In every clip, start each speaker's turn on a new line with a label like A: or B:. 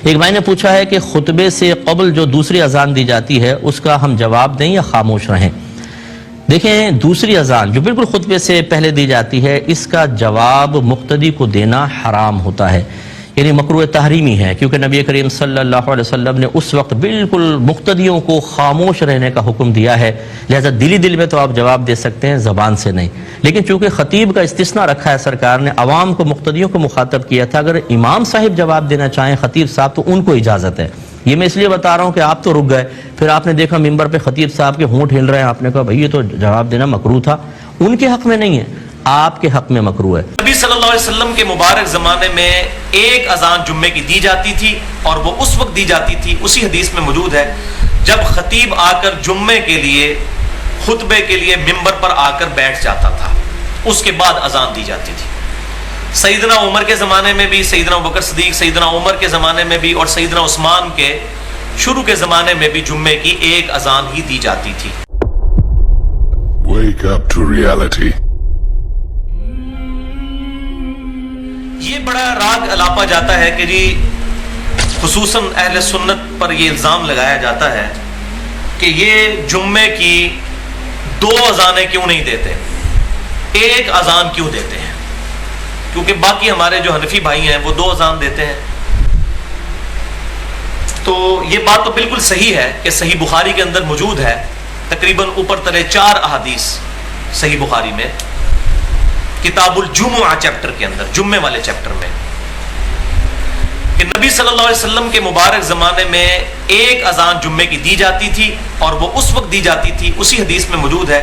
A: ایک بھائی نے پوچھا ہے کہ خطبے سے قبل جو دوسری اذان دی جاتی ہے اس کا ہم جواب دیں یا خاموش رہیں؟ دیکھیں، دوسری اذان جو بالکل خطبے سے پہلے دی جاتی ہے اس کا جواب مقتدی کو دینا حرام ہوتا ہے، یعنی مکروہ تحریمی ہے، کیونکہ نبی کریم صلی اللہ علیہ وسلم نے اس وقت بالکل مقتدیوں کو خاموش رہنے کا حکم دیا ہے، لہذا دل میں تو آپ جواب دے سکتے ہیں، زبان سے نہیں۔ لیکن چونکہ خطیب کا استثناء رکھا ہے سرکار نے، عوام کو مقتدیوں کو مخاطب کیا تھا، اگر امام صاحب جواب دینا چاہیں خطیب صاحب تو ان کو اجازت ہے۔ یہ میں اس لیے بتا رہا ہوں کہ آپ تو رک گئے، پھر آپ نے دیکھا ممبر پہ خطیب صاحب کے ہونٹ ہل رہے ہیں، آپ نے کہا بھائی یہ تو جواب دینا مکروہ تھا، ان کے حق میں نہیں ہے، آپ کے حق میں مکروہ ہے۔
B: نبی صلی اللہ علیہ وسلم کے مبارک زمانے میں ایک اذان جمعے کی دی جاتی تھی، اور وہ اس وقت دی جاتی تھی، اسی حدیث میں موجود ہے، جب خطیب آ کر جمعے کے لیے خطبے کے لیے ممبر پر آ کر بیٹھ جاتا تھا، اس کے بعد اذان دی جاتی تھی۔ سیدنا عمر کے زمانے میں بھی، سیدنا ابوبکر صدیق، سیدنا عمر کے زمانے میں بھی، اور سیدنا عثمان کے شروع کے زمانے میں بھی جمعے کی ایک اذان ہی دی جاتی تھی۔
C: Wake up to reality.
B: یہ بڑا راگ الاپا جاتا ہے کہ جی خصوصاً اہل سنت پر یہ الزام لگایا جاتا ہے کہ یہ جمعے کی دو اذانیں کیوں نہیں دیتے، ایک اذان کیوں دیتے ہیں، کیونکہ باقی ہمارے جو حنفی بھائی ہیں وہ دو اذان دیتے ہیں۔ تو یہ بات تو بالکل صحیح ہے کہ صحیح بخاری کے اندر موجود ہے، تقریباً اوپر تلے 4 احادیث صحیح بخاری میں، کتاب الجمعہ چیپٹر کے اندر، جمعے والے چیپٹر میں، کہ نبی صلی اللہ علیہ وسلم کے مبارک زمانے میں ایک اذان جمعے کی دی جاتی تھی، اور وہ اس وقت دی جاتی تھی، اسی حدیث میں موجود ہے،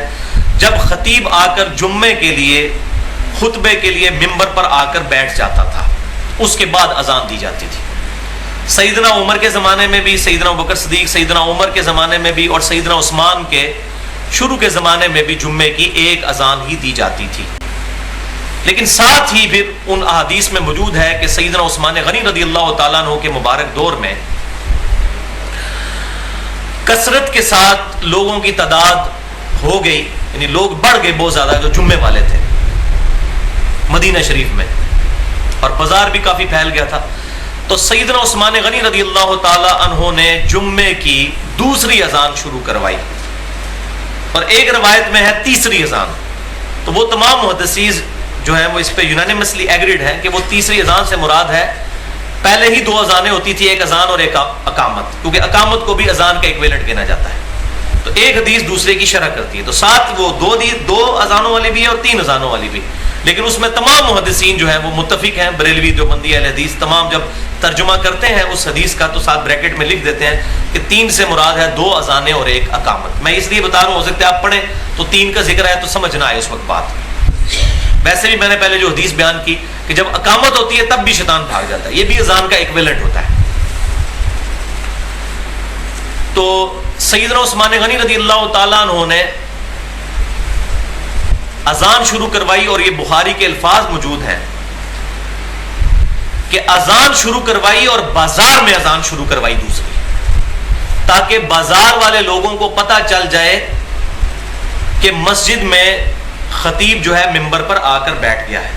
B: جب خطیب آ کر جمعے کے لیے خطبے کے لیے ممبر پر آ کر بیٹھ جاتا تھا، اس کے بعد اذان دی جاتی تھی۔ سیدنا عمر کے زمانے میں بھی، سیدنا ابوبکر صدیق، سیدنا عمر کے زمانے میں بھی، اور سیدنا عثمان کے شروع کے زمانے میں بھی جمعے کی ایک اذان ہی دی جاتی تھی۔ لیکن ساتھ ہی پھر ان احادیث میں موجود ہے کہ سیدنا عثمان غنی رضی اللہ تعالیٰ عنہ کے مبارک دور میں کثرت کے ساتھ لوگوں کی تعداد ہو گئی، یعنی لوگ بڑھ گئے بہت زیادہ جو جمعے والے تھے مدینہ شریف میں، اور بازار بھی کافی پھیل گیا تھا۔ تو سیدنا عثمان غنی رضی اللہ تعالیٰ عنہ نے جمعے کی دوسری اذان شروع کروائی، اور ایک روایت میں ہے تیسری اذان۔ تو وہ تمام محدثین جو ہیں وہ اس پہ یونانیمسلی ایگریڈ ہیں کہ وہ تیسری اذان سے مراد ہے، پہلے ہی 2 اذانیں ہوتی تھی، ایک اذان اور ایک اقامت، کیونکہ اقامت کو بھی اذان کا ایکویلنٹ گنا جاتا ہے۔ تو ایک حدیث دوسرے کی شرح کرتی ہے، تو ساتھ وہ 2 اذانوں والی بھی ہے اور 3 اذانوں والی بھی، لیکن اس میں تمام محدثین جو ہیں وہ متفق ہیں، بریلوی، دیوبندی، اہل حدیث، تمام جب ترجمہ کرتے ہیں اس حدیث کا تو ساتھ بریکٹ میں لکھ دیتے ہیں کہ 3 سے مراد ہے 2 اذانیں اور ایک اقامت۔ میں اس لیے بتا رہا ہوں، ہو سکتا ہے آپ پڑھیں تو 3 کا ذکر ہے تو سمجھ نہ آئے اس وقت بات۔ ویسے بھی میں نے پہلے جو حدیث بیان کی کہ جب اقامت ہوتی ہے تب بھی شیطان بھاگ جاتا ہے، یہ بھی اذان کا ایکویلنٹ ہوتا ہے۔ تو سیدنا عثمان غنی رضی اللہ تعالیٰ عنہ نے اذان شروع کروائی، اور یہ بخاری کے الفاظ موجود ہیں کہ اذان شروع کروائی اور بازار میں اذان شروع کروائی دوسری، تاکہ بازار والے لوگوں کو پتہ چل جائے کہ مسجد میں خطیب جو ہے ممبر پر آ کر بیٹھ گیا ہے۔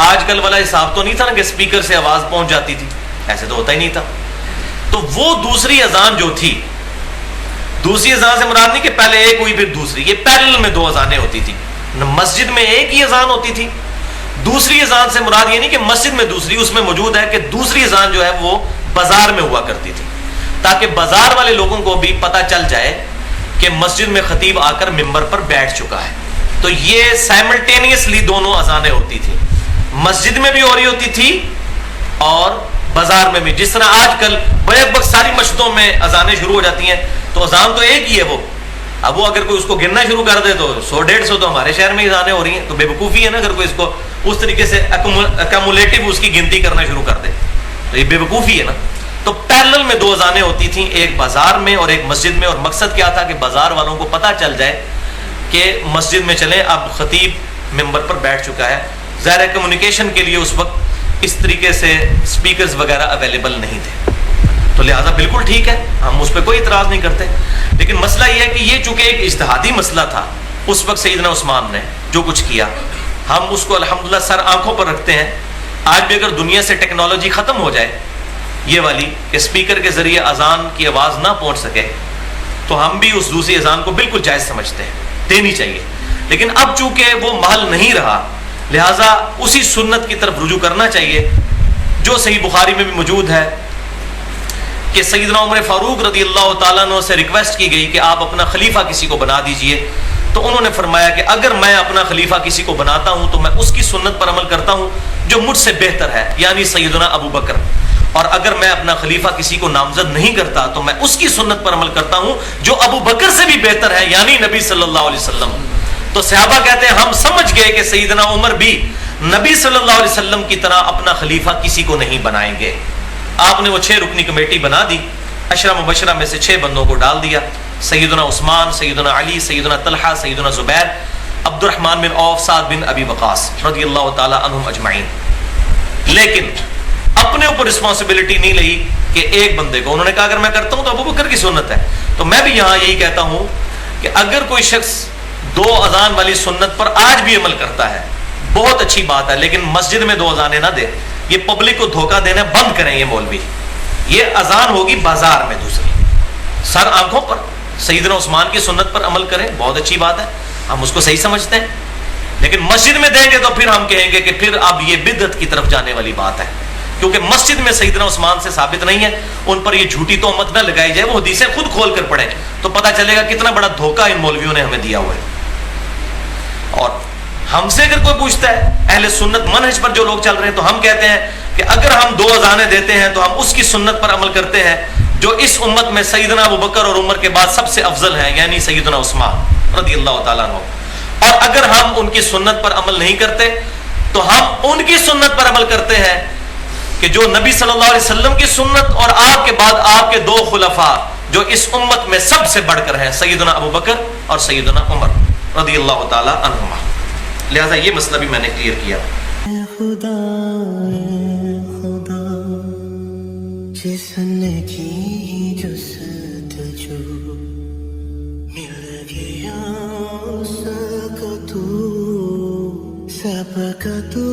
B: آج کل والا حساب تو نہیں تھا نا کہ اسپیکر سے آواز پہنچ جاتی تھی، ایسے تو ہوتا ہی نہیں تھا۔ تو وہ دوسری اذان جو تھی، دوسری اذان سے مراد نہیں کہ پہلے ایک ہوئی پھر دوسری، یہ پیرلل میں 2 اذانیں ہوتی تھی، مسجد میں ایک ہی اذان ہوتی تھی۔ دوسری اذان سے مراد یہ نہیں کہ مسجد میں دوسری، اس میں موجود ہے کہ دوسری اذان جو ہے وہ بازار میں ہوا کرتی تھی، تاکہ بازار والے لوگوں کو بھی پتہ چل جائے کہ مسجد میں خطیب آ کر ممبر پر بیٹھ چکا ہے۔ تو یہ سائملٹینیسلی دونوں اذانیں ہوتی تھی، مسجد میں بھی ہو رہی ہوتی تھی اور بازار میں بھی، جس طرح آج کل بڑے وقت ساری مسجدوں میں اذانیں شروع ہو جاتی ہیں، تو اذان تو ایک ہی ہے وہ، اب وہ اگر کوئی اس کو گننا شروع کر دے تو 100-150 تو ہمارے شہر میں اذانیں ہو رہی ہیں، تو بے وقوفی ہے نا اگر کوئی اس کو اس طریقے سے ایکومولیٹو اس کی گنتی کرنا شروع کر دے، تو یہ بے وقوفی ہے نا۔ تو پیرلل میں 2 اذانیں ہوتی تھیں، ایک بازار میں اور ایک مسجد میں، اور مقصد کیا تھا کہ بازار والوں کو پتہ چل جائے کہ مسجد میں چلیں، اب خطیب ممبر پر بیٹھ چکا ہے۔ ظاہر ہے کمیونیکیشن کے لیے اس وقت اس طریقے سے اسپیکرز وغیرہ اویلیبل نہیں تھے، تو لہٰذا بالکل ٹھیک ہے، ہم اس پہ کوئی اعتراض نہیں کرتے۔ لیکن مسئلہ یہ ہے کہ یہ چونکہ ایک اجتہادی مسئلہ تھا، اس وقت سیدنا عثمان نے جو کچھ کیا، ہم اس کو الحمدللہ سر آنکھوں پر رکھتے ہیں۔ آج بھی اگر دنیا سے ٹیکنالوجی ختم ہو جائے، یہ والی کہ اسپیکر کے ذریعے اذان کی آواز نہ پہنچ سکے تو ہم بھی اس دوسری اذان کو بالکل جائز سمجھتے ہیں، دینی چاہیے. لیکن اب چونکہ وہ محل نہیں رہا لہٰذا اسی سنت کی طرف رجوع کرنا چاہیے جو صحیح بخاری میں بھی موجود ہے کہ سیدنا عمر فاروق رضی اللہ تعالیٰ عنہ سے ریکویسٹ کی گئی کہ آپ اپنا خلیفہ کسی کو بنا دیجئے، تو انہوں نے فرمایا کہ اگر میں اپنا خلیفہ کسی کو بناتا ہوں تو میں اس کی سنت پر عمل کرتا ہوں جو مجھ سے بہتر ہے، یعنی سیدنا ابو بکر، اور اگر میں اپنا خلیفہ کسی کو نامزد نہیں کرتا تو میں اس کی سنت پر عمل کرتا ہوں جو ابو بکر سے بھی بہتر ہے، یعنی نبی صلی اللہ علیہ وسلم. تو صحابہ کہتے ہیں ہم سمجھ گئے کہ سیدنا عمر بھی نبی صلی اللہ علیہ وسلم کی طرح اپنا خلیفہ کسی کو نہیں بنائیں گے. آپ نے وہ 6 رکنی کمیٹی بنا دی، 10 مبشرہ میں سے 6 بندوں کو ڈال دیا، سیدنا عثمان، سیدنا علی، سیدنا طلحہ، سیدنا زبیر، عبد الرحمن بن عوف، سعد بن ابی وقاص رضی اللہ تعالی عنہم اجمعین. لیکن اپنے اوپر رسپانسبلٹی نہیں لئی کہ ایک بندے کو، انہوں نے کہا اگر میں کرتا ہوں تو ابو بکر کی سنت ہے. تو میں بھی یہاں یہی کہتا ہوں کہ اگر کوئی شخص 2 اذان والی سنت پر آج بھی عمل کرتا ہے بہت اچھی بات ہے، لیکن مسجد میں 2 اذانیں نہ دے. یہ پبلک کو دھوکہ دینا بند کریں. یہ مولوی، یہ اذان ہوگی بازار میں دوسری، سر آنکھوں پر. سیدنا عثمان کی سنت پر عمل کریں، بہت اچھی بات ہے، ہم اس کو صحیح سمجھتے ہیں. لیکن مسجد میں دیں گے تو پھر ہم کہیں گے کہ پھر اب یہ بدعت کی طرف جانے والی بات ہے، کیونکہ مسجد میں سیدنا عثمان سے ثابت نہیں ہے. ان پر یہ جھوٹی تہمت نہ لگائی جائے، وہ حدیثیں خود کھول کر پڑھیں تو پتہ چلے گا کتنا بڑا دھوکہ ان مولویوں نے ہمیں دیا ہوا ہے. اور ہم سے اگر کوئی پوچھتا ہے اہل سنت منہج پر جو لوگ چل رہے ہیں تو ہم کہتے ہیں کہ اگر ہم 2 اذانیں دیتے ہیں تو ہم اس کی سنت پر عمل کرتے ہیں جو اس امت میں سیدنا ابو بکر اور عمر کے بعد سب سے افضل ہیں، یعنی سیدنا عثمان رضی اللہ تعالیٰ عنہ. اور اگر ہم ان کی سنت پر عمل نہیں کرتے تو ہم ان کی سنت پر عمل کرتے ہیں کہ جو نبی صلی اللہ علیہ وسلم کی سنت اور آپ کے بعد آپ کے 2 خلفاء جو اس امت میں سب سے بڑھ کر ہیں، سیدنا ابو بکر اور سیدنا عمر رضی اللہ تعالیٰ عنہما. لہذا یہ مسئلہ بھی میں نے کلیئر کیا.
C: خدا جس نے کی جستجو مل گیا اس کا تو سب کا تو